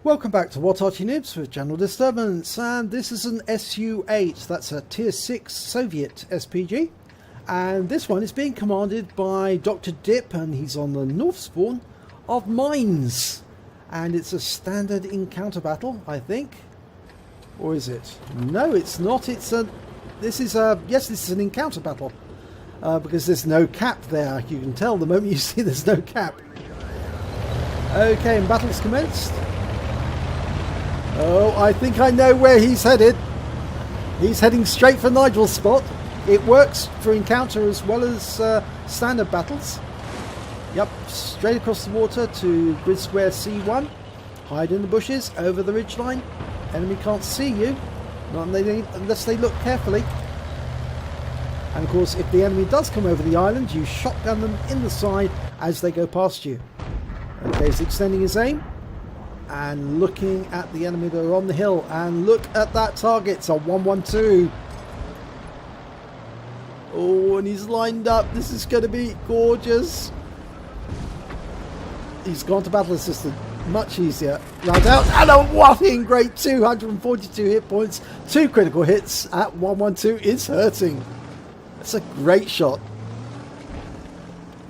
Welcome back to What Arty Noobs with General Disturbance, and this is an SU-8, that's a Tier 6 Soviet SPG, and this one is being commanded by Dr. Dip, and he's on the north spawn of Mines, and it's a standard encounter battle, I think, or is it? No, it's not. Yes, this is an encounter battle, because there's no cap there. You can tell the moment you see there's no cap. Okay, and battle's commenced. Oh, I think I know where he's headed. He's heading straight for Nigel's spot. It works for encounter as well as standard battles. Yep, straight across the water to grid square C1. Hide in the bushes, over the ridgeline. Enemy can't see you, not unless they look carefully. And of course, if the enemy does come over the island, you shotgun them in the side as they go past you. Okay, he's extending his aim and looking at the enemy that are on the hill, and look at that target. It's a 112. Oh, and he's lined up. This is going to be gorgeous. He's gone to battle assistant, much easier. Round out, and a whopping great 242 hit points, 2 critical hits at 112 is hurting. That's a great shot.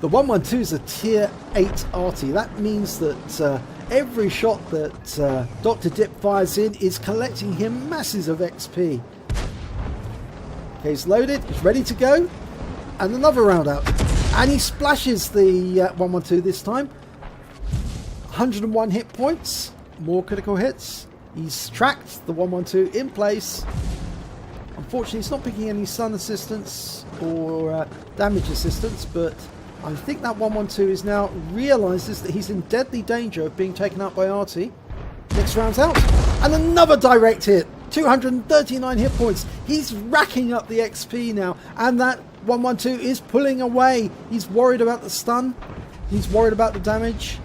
The 112 is a tier 8 Arty. That means that every shot that Dr. Dip fires in is collecting him masses of XP. Okay, he's loaded, he's ready to go, and another round out. And he splashes the 112 this time. 101 hit points, more critical hits. He's tracked the 112 in place. Unfortunately, he's not picking any stun assistance or damage assistance, but I think that 112 is now realises that he's in deadly danger of being taken out by Arty. Next round's out, and another direct hit. 239 hit points. He's racking up the XP now, and that 112 is pulling away. He's worried about the stun. He's worried about the damage.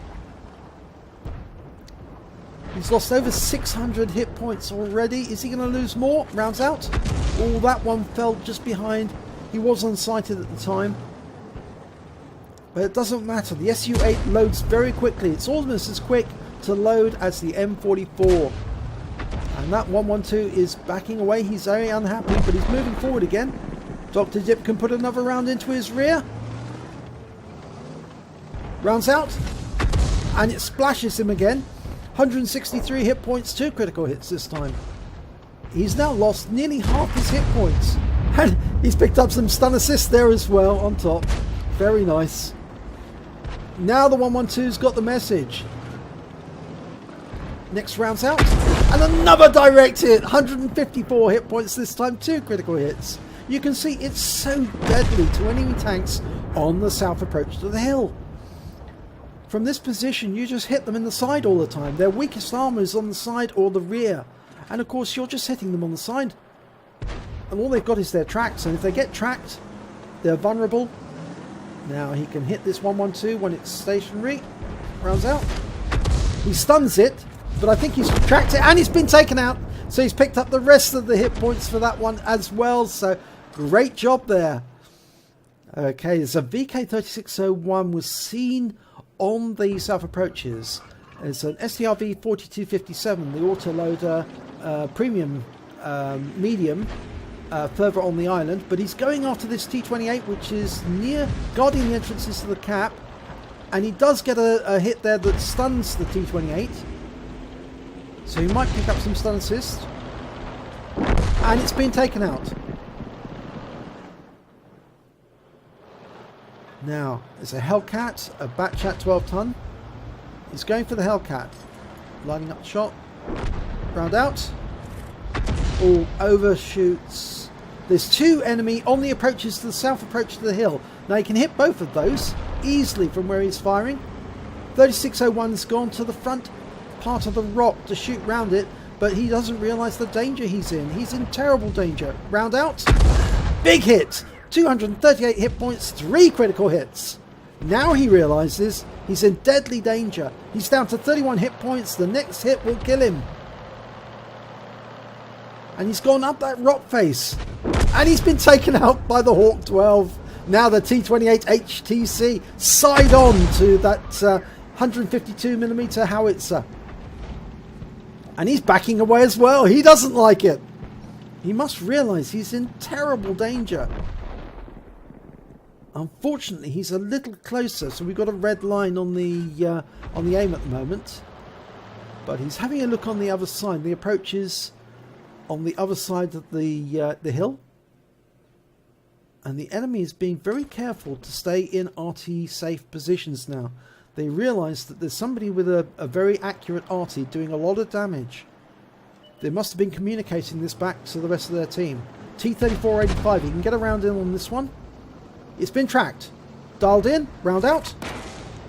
He's lost over 600 hit points already. Is he going to lose more? Rounds out. Oh, that one fell just behind. He was unsighted at the time. But it doesn't matter. The SU-8 loads very quickly. It's almost as quick to load as the M44. And that 112 is backing away. He's very unhappy, but he's moving forward again. Dr. Dip can put another round into his rear. Rounds out. And it splashes him again. 163 hit points, 2 critical hits this time. He's now lost nearly half his hit points. And he's picked up some stun assists there as well on top. Very nice. Now the 112's got the message. Next round's out. And another direct hit. 154 hit points this time, 2 critical hits. You can see it's so deadly to enemy tanks on the south approach to the hill. From this position, you just hit them in the side all the time. Their weakest armor is on the side or the rear. And of course, you're just hitting them on the side. And all they've got is their tracks. And if they get tracked, they're vulnerable. Now he can hit this 112 when it's stationary. Rounds out. He stuns it, but I think he's tracked it, and he's been taken out. So he's picked up the rest of the hit points for that one as well. So great job there. Okay, so VK3601 was seen on the south approaches. It's an STRV 4257, the autoloader premium medium. Further on the island, but he's going after this T28, which is near guarding the entrances to the cap, and he does get a hit there that stuns the T28, so he might pick up some stun assist, and it's been taken out. Now there's a Hellcat, a Batchat 12 ton. He's going for the Hellcat, lining up the shot. Round out. All overshoots. There's 2 enemy on the approaches to the south approach to the hill. Now he can hit both of those easily from where he's firing. 3601's gone to the front part of the rock to shoot round it, but he doesn't realise the danger he's in. He's in terrible danger. Round out. Big hit. 238 hit points, 3 critical hits. Now he realises he's in deadly danger. He's down to 31 hit points. The next hit will kill him. And he's gone up that rock face. And he's been taken out by the Hawk 12. Now the T28 HTC side on to that 152mm howitzer. And he's backing away as well. He doesn't like it. He must realise he's in terrible danger. Unfortunately, he's a little closer, so we've got a red line on the aim at the moment. But he's having a look on the other side. The approach is on the other side of the hill. And the enemy is being very careful to stay in Arty safe positions now. They realise that there's somebody with a very accurate Arty doing a lot of damage. They must have been communicating this back to the rest of their team. T-3485, he can get around in on this one. It's been tracked. Dialed in, round out.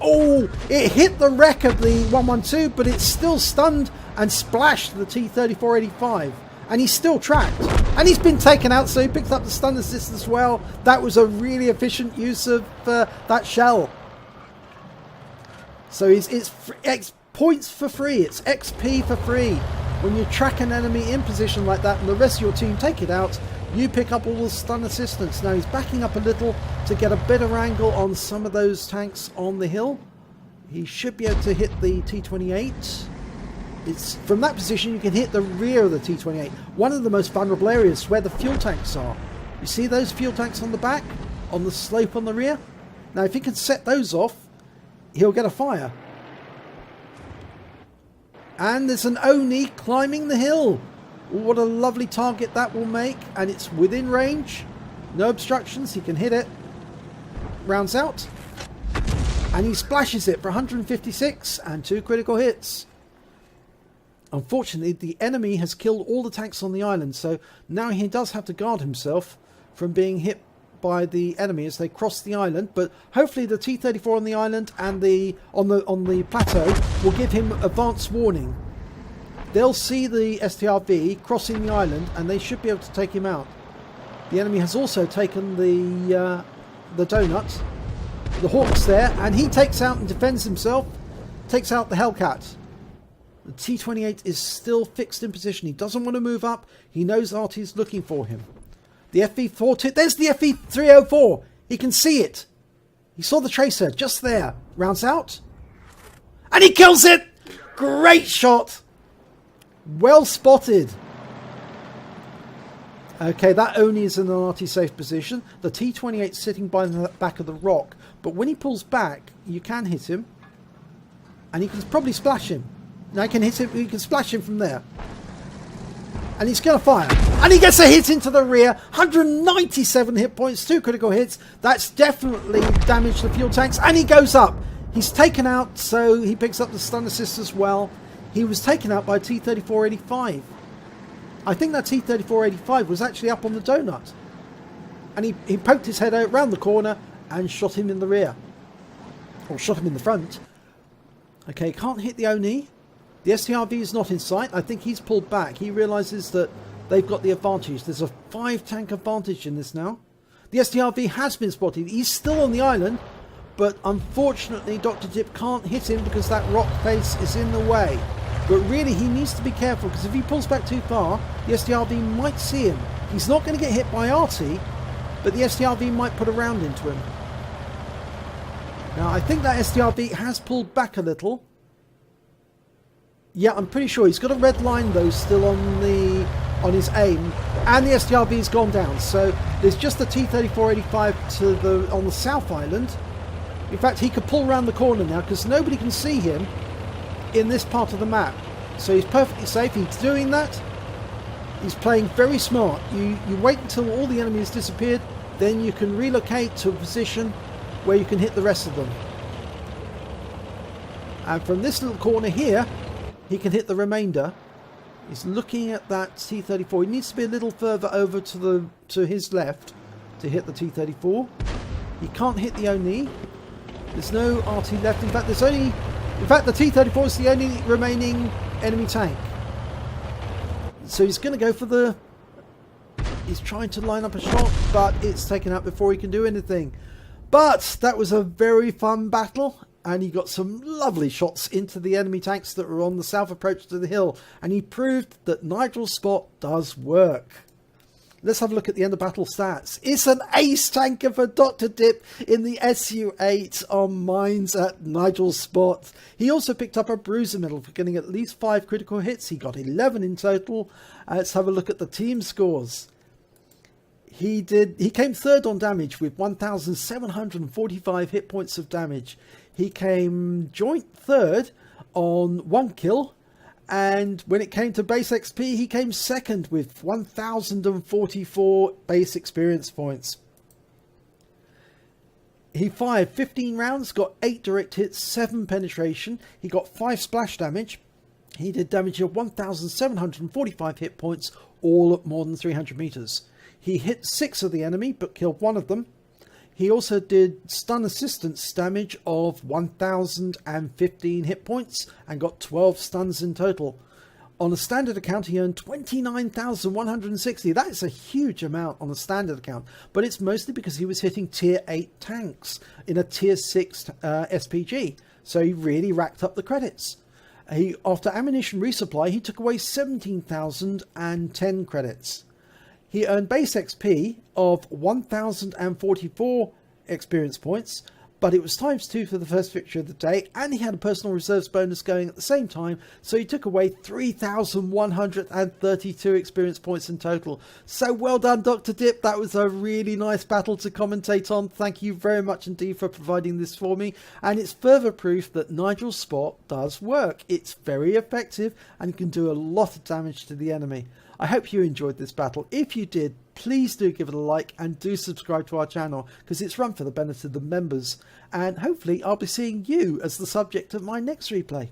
Oh, it hit the wreck of the 112, but it's still stunned and splashed the T-3485. And he's still tracked. And he's been taken out, so he picks up the stun assist as well. That was a really efficient use of that shell. So it's points for free. It's XP for free. When you track an enemy in position like that and the rest of your team take it out, you pick up all the stun assistance. Now he's backing up a little to get a better angle on some of those tanks on the hill. He should be able to hit the T-28. It's from that position you can hit the rear of the T-28. One of the most vulnerable areas where the fuel tanks are. You see those fuel tanks on the back? On the slope on the rear? Now if he can set those off, he'll get a fire. And there's an Oni climbing the hill. What a lovely target that will make. And it's within range. No obstructions. He can hit it. Rounds out. And he splashes it for 156 and 2 critical hits. Unfortunately, the enemy has killed all the tanks on the island. So now he does have to guard himself from being hit by the enemy as they cross the island, but hopefully the T-34 on the island and on the plateau will give him advance warning. They'll see the STRV crossing the island and they should be able to take him out. The enemy has also taken the donut. The Hawk's there, and he takes out and defends himself. Takes out the Hellcat. The T-28 is still fixed in position. He doesn't want to move up. He knows Arty's looking for him. The FV-4, there's the FV-304. He can see it. He saw the tracer just there. Rounds out. And he kills it. Great shot. Well spotted. Okay, that only is in an Arty safe position. The T-28 sitting by the back of the rock. But when he pulls back, you can hit him. And you can probably splash him. Now you can hit him, you can splash him from there. And he's going to fire. And he gets a hit into the rear. 197 hit points, 2 critical hits. That's definitely damaged the fuel tanks. And he goes up. He's taken out, so he picks up the stun assist as well. He was taken out by T-3485. I think that T-3485 was actually up on the donut. And he poked his head out round the corner and shot him in the rear. Or shot him in the front. Okay, can't hit the Oni. The STRV is not in sight. I think he's pulled back. He realises that they've got the advantage. There's a 5-tank advantage in this now. The STRV has been spotted. He's still on the island, but unfortunately Dr. Dip can't hit him because that rock face is in the way. But really he needs to be careful, because if he pulls back too far, the STRV might see him. He's not going to get hit by Arty, but the STRV might put a round into him. Now I think that STRV has pulled back a little. Yeah, I'm pretty sure he's got a red line though still on his aim, and the STRV's gone down. So there's just the T-3485 on the South Island. In fact, he could pull around the corner now because nobody can see him in this part of the map. So he's perfectly safe. He's doing that. He's playing very smart. You wait until all the enemies disappeared, then you can relocate to a position where you can hit the rest of them. And from this little corner here, he can hit the remainder. He's looking at that T-34. He needs to be a little further over to his left to hit the T-34. He can't hit the Oni. There's no Arty left. In fact, the T-34 is the only remaining enemy tank. So he's going to go for he's trying to line up a shot, but it's taken out before he can do anything. But that was a very fun battle. And he got some lovely shots into the enemy tanks that were on the south approach to the hill. And he proved that Nigel's spot does work. Let's have a look at the end of battle stats. It's an ace tanker for Dr. Dip in the SU-8 on mines at Nigel's spot. He also picked up a bruiser medal for getting at least 5 critical hits. He got 11 in total. Let's have a look at the team scores. He came third on damage with 1,745 hit points of damage. He came joint third on 1 kill. And when it came to base XP, he came second with 1,044 base experience points. He fired 15 rounds, got 8 direct hits, 7 penetration. He got 5 splash damage. He did damage of 1,745 hit points, all at more than 300 meters. He hit 6 of the enemy, but killed 1 of them. He also did stun assistance damage of 1,015 hit points and got 12 stuns in total. On a standard account, he earned 29,160. That is a huge amount on a standard account, but it's mostly because he was hitting tier 8 tanks in a tier 6 SPG. So he really racked up the credits. After ammunition resupply, he took away 17,010 credits. He earned base XP of 1,044 experience points, but it was ×2 for the first victory of the day, and he had a personal reserves bonus going at the same time, so he took away 3,132 experience points in total. So well done, Dr. Dip. That was a really nice battle to commentate on. Thank you very much indeed for providing this for me, and it's further proof that Nigel's spot does work. It's very effective and can do a lot of damage to the enemy. I hope you enjoyed this battle. If you did, please do give it a like and do subscribe to our channel, because it's run for the benefit of the members, and hopefully I'll be seeing you as the subject of my next replay.